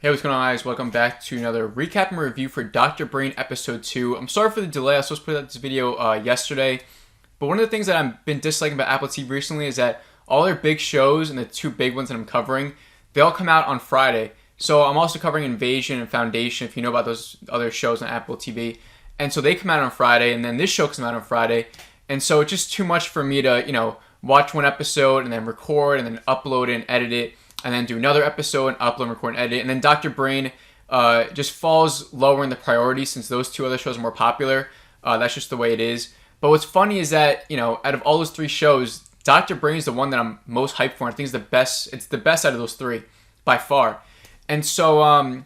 Hey, what's going on, guys? Welcome back to another recap and review for Dr. Brain Episode 2. I'm sorry for the delay. I was supposed to put out this video yesterday. But one of the things that I've been disliking about Apple TV recently is that all their big shows and the two big ones that I'm covering, they all come out on Friday. So I'm also covering Invasion and Foundation, if you know about those other shows on Apple TV. And so they come out on Friday, and then this show comes out on Friday. And so it's just too much for me to, watch one episode and then record and then upload it and edit it, and then do another episode and upload, record, and edit. And then Dr. Brain just falls lower in the priority since those two other shows are more popular. That's just the way it is. But what's funny is that, out of all those three shows, Dr. Brain is the one that I'm most hyped for. I think it's the best. It's the best out of those three by far. And so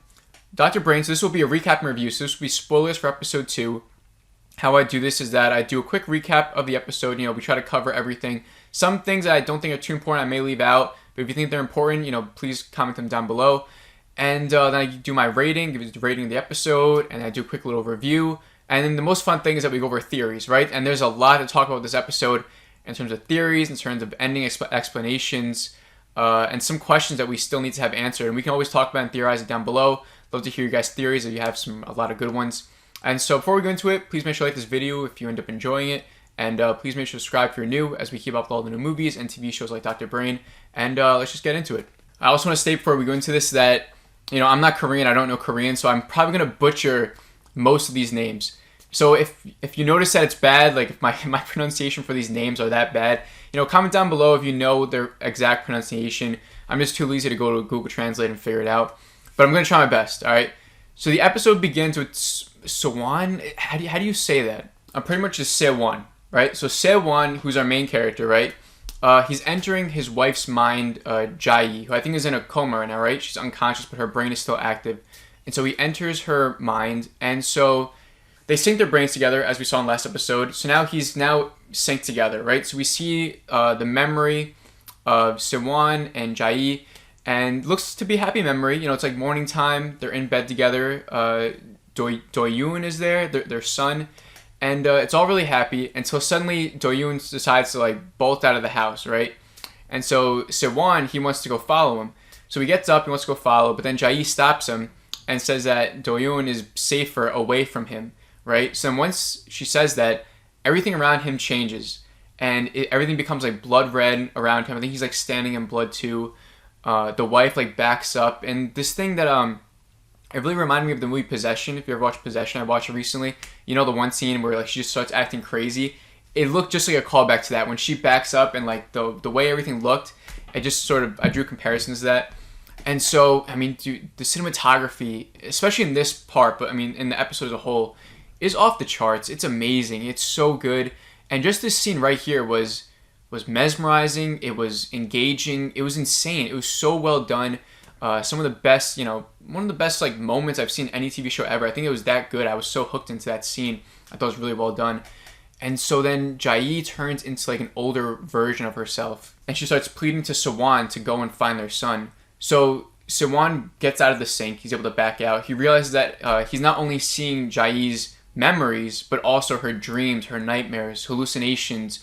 Dr. Brain, so this will be a recap and review. So this will be spoilers for episode 2. How I do this is that I do a quick recap of the episode. We try to cover everything. Some things that I don't think are too important I may leave out. But if you think they're important, please comment them down below. And then I do my rating, give you the rating of the episode, and I do a quick little review. And then the most fun thing is that we go over theories, right? And there's a lot to talk about this episode in terms of theories, in terms of ending explanations, and some questions that we still need to have answered. And we can always talk about and theorize it down below. Love to hear your guys' theories if you have a lot of good ones. And so before we go into it, please make sure to like this video if you end up enjoying it. And please make sure to subscribe if you're new, as we keep up with all the new movies and TV shows like Dr. Brain. And let's just get into it. I also want to state before we go into this that, I'm not Korean. I don't know Korean. So I'm probably going to butcher most of these names. So if you notice that it's bad, like if my pronunciation for these names are that bad, comment down below if you know their exact pronunciation. I'm just too lazy to go to Google Translate and figure it out. But I'm going to try my best, all right? So the episode begins with Sawan. How do you say that? I'm pretty much just Sawan. Right, so Sawan, who's our main character, right? He's entering his wife's mind, Jae, who I think is in a coma right now, right? She's unconscious, but her brain is still active. And so he enters her mind, and so they sync their brains together, as we saw in last episode. So now he's synced together, right? So we see the memory of Sawan and Jae, and looks to be a happy memory. It's like morning time. They're in bed together. Do-yoon is there, their son. And it's all really happy until suddenly Do-yoon decides to bolt out of the house, right? And so Sawan, he wants to go follow him. So he gets up, he wants to go follow, but then Jae stops him and says that Do-yoon is safer away from him, right? So then once she says that, everything around him changes. And everything becomes blood red around him. I think he's standing in blood too. The wife backs up. And this thing that it really reminded me of the movie Possession. If you ever watched Possession, I watched it recently. The one scene where she just starts acting crazy. It looked just like a callback to that. When she backs up and the way everything looked, it just I drew comparisons to that. And so, dude, the cinematography, especially in this part, but in the episode as a whole, is off the charts. It's amazing. It's so good. And just this scene right here was mesmerizing. It was engaging. It was insane. It was so well done. Some of the best, one of the best moments I've seen any TV show ever. I think it was that good. I was so hooked into that scene. I thought it was really well done. And so then Jae turns into an older version of herself, and she starts pleading to Sawan to go and find their son. So Sawan gets out of the sink. He's able to back out. He realizes that he's not only seeing Jae's memories, but also her dreams, her nightmares, hallucinations,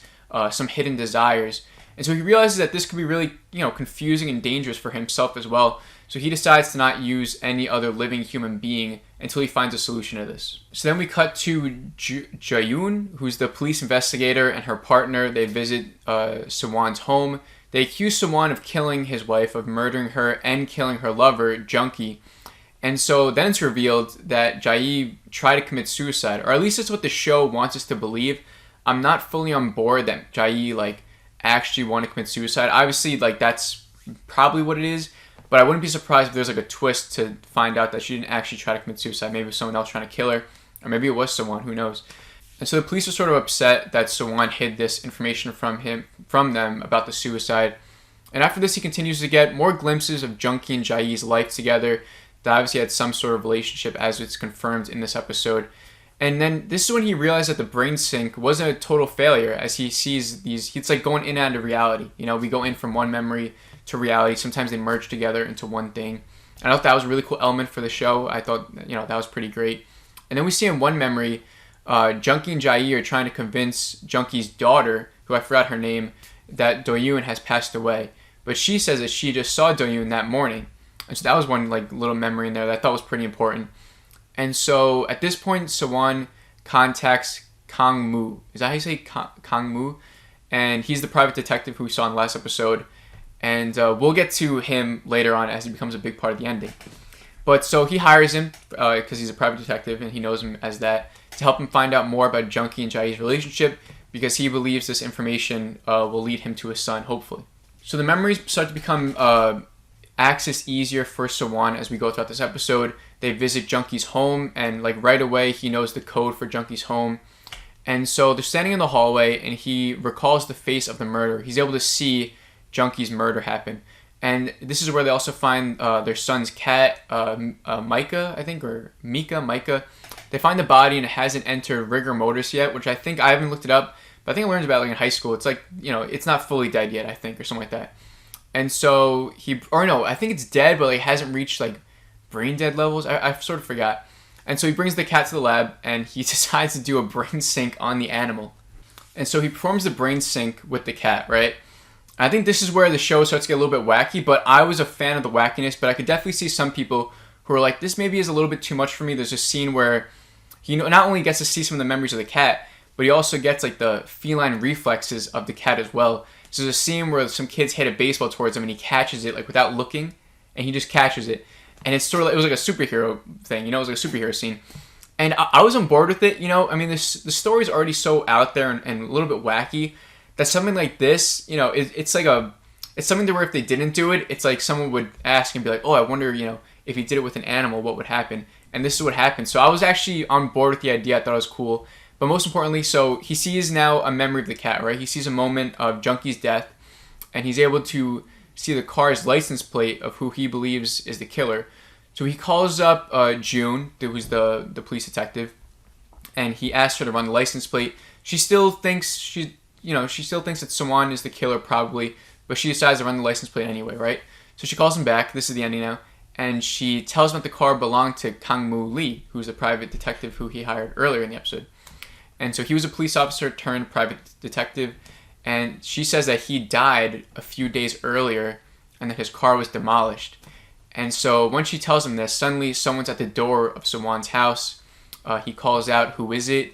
some hidden desires. And so he realizes that this could be really, confusing and dangerous for himself as well. So he decides to not use any other living human being until he finds a solution to this. So then we cut to Jaeyoon, who's the police investigator, and her partner. They visit Sawan's home. They accuse Sawan of killing his wife, of murdering her, and killing her lover, Junkie. And so then it's revealed that Jae tried to commit suicide, or at least that's what the show wants us to believe. I'm not fully on board that Jae, actually want to commit suicide. Obviously, that's probably what it is, but I wouldn't be surprised if there's a twist to find out that she didn't actually try to commit suicide. Maybe it was someone else trying to kill her, or maybe it was someone, who knows. And so the police are sort of upset that Sawan hid this information from them about the suicide. And after this, he continues to get more glimpses of Junkie and Jae's life together. They obviously had some sort of relationship, as it's confirmed in this episode. And then this is when he realized that the brain sync wasn't a total failure, as he sees it's going in and out of reality. We go in from one memory to reality. Sometimes they merge together into one thing. And I thought that was a really cool element for the show. I thought, that was pretty great. And then we see in one memory, Junkie and Jae are trying to convince Junkie's daughter, who I forgot her name, that Do-yoon has passed away. But she says that she just saw Do-yoon that morning. And so that was one like little memory in there that I thought was pretty important. And so at this point, Sawan contacts Kang Mu. Is that how you say Kang Mu? And he's the private detective who we saw in the last episode. And we'll get to him later on as he becomes a big part of the ending. But so he hires him because he's a private detective and he knows him as that, to help him find out more about Junkie and Jai's relationship, because he believes this information will lead him to his son, hopefully. So the memories start to become access easier for Sawan as we go throughout this episode. They visit Junkie's home, and like right away he knows the code for Junkie's home. And so they're standing in the hallway and he recalls the face of the murder. He's able to see Junkie's murder happen. And this is where they also find their son's cat, Micah, I think, or Micah. They find the body and it hasn't entered rigor mortis yet, which I think, I haven't looked it up, but I think I learned about it like in high school. It's like, it's not fully dead yet, I think, or something like that. And so I think it's dead, but like hasn't reached like brain dead levels. I sort of forgot. And so he brings the cat to the lab and he decides to do a brain sync on the animal. And so he performs the brain sync with the cat, right? I think this is where the show starts to get a little bit wacky, but I was a fan of the wackiness, but I could definitely see some people who are like, this maybe is a little bit too much for me. There's a scene where he not only gets to see some of the memories of the cat, but he also gets like the feline reflexes of the cat as well. So there's a scene where some kids hit a baseball towards him and he catches it like without looking, and he just catches it. And it's sort of, it was like a superhero thing, it was like a superhero scene. And I was on board with it, I mean, the story's already so out there and a little bit wacky, that something like this, it's something to where if they didn't do it, it's like someone would ask and be like, oh, I wonder, if he did it with an animal, what would happen? And this is what happened. So I was actually on board with the idea. I thought it was cool. But most importantly, so he sees now a memory of the cat, right? He sees a moment of Junkie's death, and he's able to see the car's license plate of who he believes is the killer. So he calls up June, who's the police detective, and he asks her to run the license plate. She still thinks that Sawan is the killer probably, but she decides to run the license plate anyway, right? So she calls him back. This is the ending now. And she tells him that the car belonged to Kang Mu Lee, who's the private detective who he hired earlier in the episode. And so he was a police officer turned private detective. And she says that he died a few days earlier and that his car was demolished. And so when she tells him this, suddenly someone's at the door of Sawan's house. He calls out, who is it?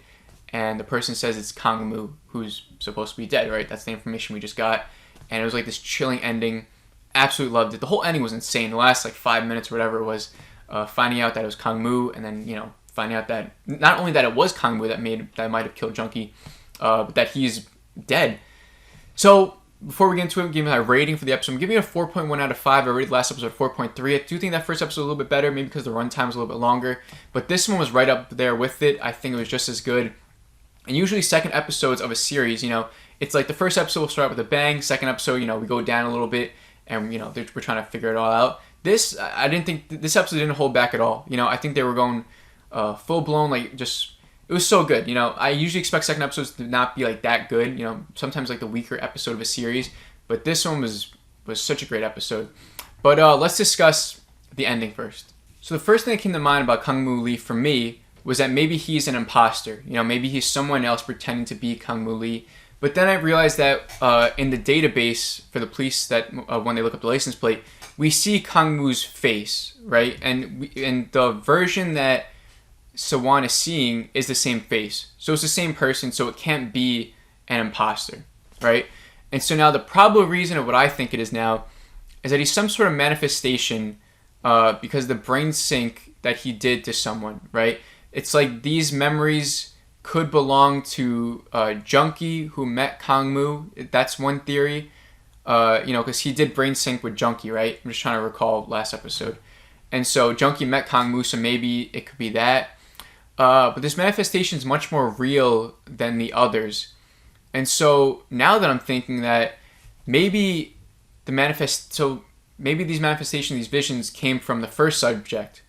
And the person says it's Kang Mu, who's supposed to be dead, right? That's the information we just got. And it was like this chilling ending. Absolutely loved it. The whole ending was insane. The last like 5 minutes or whatever it was, finding out that it was Kang Mu, and then finding out that not only that it was Kang Mu that might have killed Junkie, but that he's dead. So before we get into it, I'm giving my rating for the episode. I'm giving it a 4.1 out of 5. I rated last episode 4.3. I do think that first episode was a little bit better, maybe because the runtime was a little bit longer, but this one was right up there with it. I think it was just as good. And usually second episodes of a series, it's like the first episode will start with a bang. Second episode, we go down a little bit. And, we're trying to figure it all out. I didn't think, this episode didn't hold back at all. I think they were going full-blown, it was so good. I usually expect second episodes to not be, that good. Sometimes, the weaker episode of a series. But this one was such a great episode. But let's discuss the ending first. So the first thing that came to mind about Kang Mu Lee for me was that maybe he's an imposter. Maybe he's someone else pretending to be Kang Mu Lee. But then I realized that in the database for the police, that when they look up the license plate, we see Kang Mu's face, right? And the version that Sawan is seeing is the same face. So it's the same person, so it can't be an imposter, right? And so now the probable reason of what I think it is now is that he's some sort of manifestation because the brain sync that he did to someone, right? It's like these memories could belong to Junkie, who met Kang Mu. That's one theory. Because he did brain sync with Junkie, right? I'm just trying to recall last episode. And so Junkie met Kang Mu, so maybe it could be that. But this manifestation is much more real than the others. And so now that I'm thinking that maybe maybe these manifestations, these visions came from the first subject.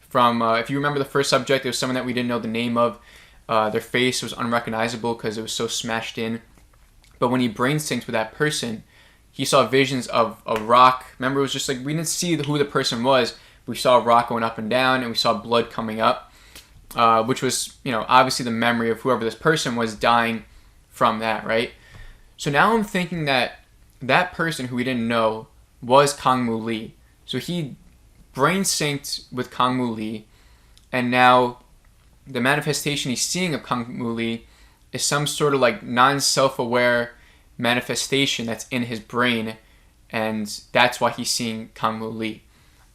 From, if you remember the first subject, there was someone that we didn't know the name of. Their face was unrecognizable because it was so smashed in. But when he brain synced with that person, he saw visions of a rock. Remember, it was just we didn't see who the person was. We saw a rock going up and down, and we saw blood coming up, which was, obviously the memory of whoever this person was dying from that, right? So now I'm thinking that that person who we didn't know was Kang Mu Lee. So he brain synced with Kang Mu Lee, and now the manifestation he's seeing of Kang Mu Lee is some sort of like non-self-aware manifestation that's in his brain, and that's why he's seeing Kang Mu Lee.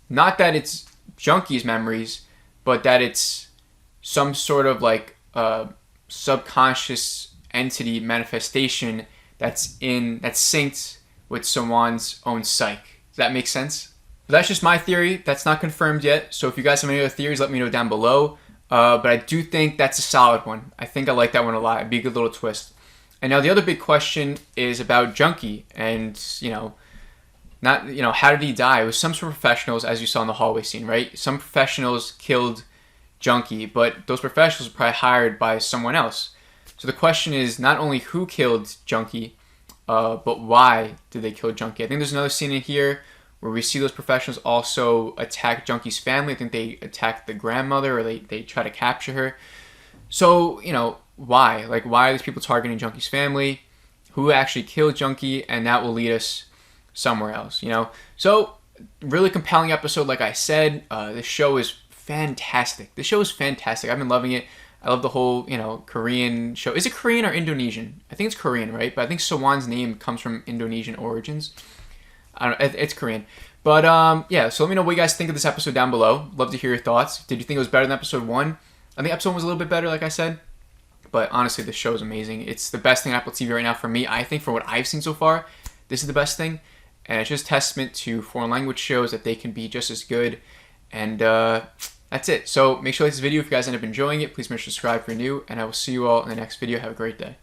Not that it's Junkie's memories, but that it's some sort of like subconscious entity manifestation that's synced with Sawan's own psyche. Does that make sense? But that's just my theory. That's not confirmed yet. So if you guys have any other theories, let me know down below. But I do think that's a solid one. I think I like that one a lot. It'd be a good little twist. And now the other big question is about Junkie, and how did he die? It was some sort of professionals, as you saw in the hallway scene, right? Some professionals killed Junkie, but those professionals were probably hired by someone else. So the question is not only who killed Junkie, but why did they kill Junkie? I think there's another scene in here where we see those professionals also attack Junkie's family. I think they attacked the grandmother, or they try to capture her. So, why? Like, why are these people targeting Junkie's family? Who actually killed Junkie? And that will lead us somewhere else, So, really compelling episode, like I said. This show is fantastic. This show is fantastic. I've been loving it. I love the whole, Korean show. Is it Korean or Indonesian? I think it's Korean, right? But I think Sawan's name comes from Indonesian origins. I don't know. It's Korean. But, yeah, so let me know what you guys think of this episode down below. Love to hear your thoughts. Did you think it was better than episode 1? I think episode 1 was a little bit better, like I said. But honestly, this show is amazing. It's the best thing on Apple TV right now for me. I think for what I've seen so far, this is the best thing. And it's just testament to foreign language shows that they can be just as good. And that's it. So make sure you like this video if you guys end up enjoying it. Please make sure to subscribe if you're new. And I will see you all in the next video. Have a great day.